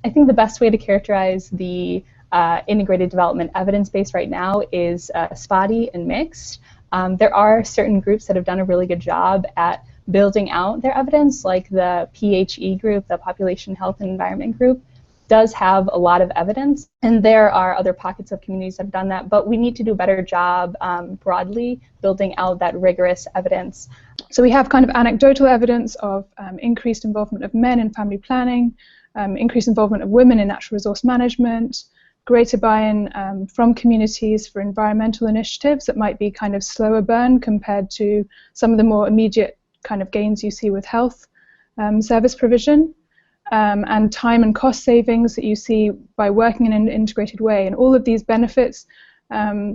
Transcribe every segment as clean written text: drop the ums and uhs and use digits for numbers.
I think the best way to characterize the integrated development evidence base right now is spotty and mixed. There are certain groups that have done a really good job at building out their evidence, like the PHE group, the Population Health and Environment group, does have a lot of evidence, and there are other pockets of communities that have done that, but we need to do a better job broadly building out that rigorous evidence. So we have kind of anecdotal evidence of increased involvement of men in family planning, increased involvement of women in natural resource management, greater buy-in from communities for environmental initiatives that might be kind of slower burn compared to some of the more immediate kind of gains you see with health service provision, and time and cost savings that you see by working in an integrated way. And all of these benefits,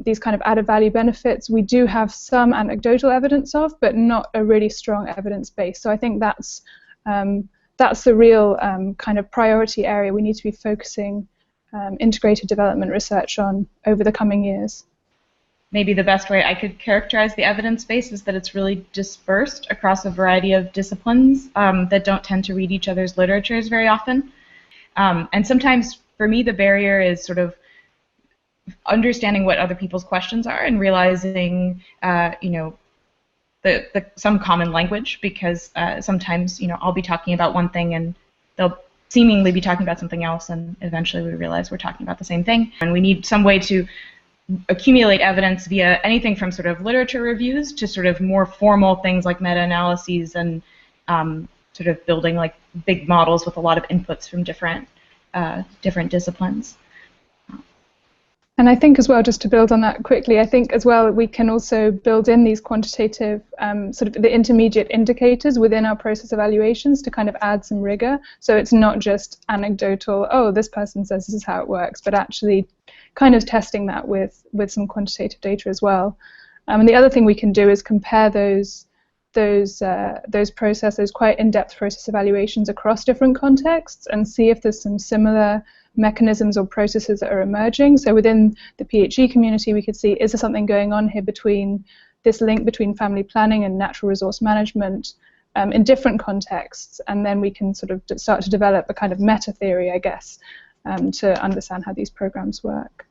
these kind of added value benefits, we do have some anecdotal evidence of, but not a really strong evidence base. So I think that's the real kind of priority area we need to be focusing integrated development research on over the coming years. Maybe the best way I could characterize the evidence base is that it's really dispersed across a variety of disciplines that don't tend to read each other's literatures very often. And sometimes, for me, the barrier is sort of understanding what other people's questions are and realizing, some common language, because sometimes, I'll be talking about one thing and they'll seemingly be talking about something else, and eventually we realize we're talking about the same thing. And we need some way to accumulate evidence via anything from sort of literature reviews to sort of more formal things like meta-analyses and sort of building like big models with a lot of inputs from different disciplines. And I think as well, just to build on that quickly, I think as well we can also build in these quantitative sort of the intermediate indicators within our process evaluations to kind of add some rigor. So it's not just anecdotal, oh, this person says this is how it works, but actually kind of testing that with some quantitative data as well. And the other thing we can do is compare those quite in-depth process evaluations across different contexts and see if there's some similar mechanisms or processes that are emerging. So within the PHE community, we could see, is there something going on here between this link between family planning and natural resource management in different contexts, and then we can sort of start to develop a kind of meta theory, I guess, to understand how these programs work.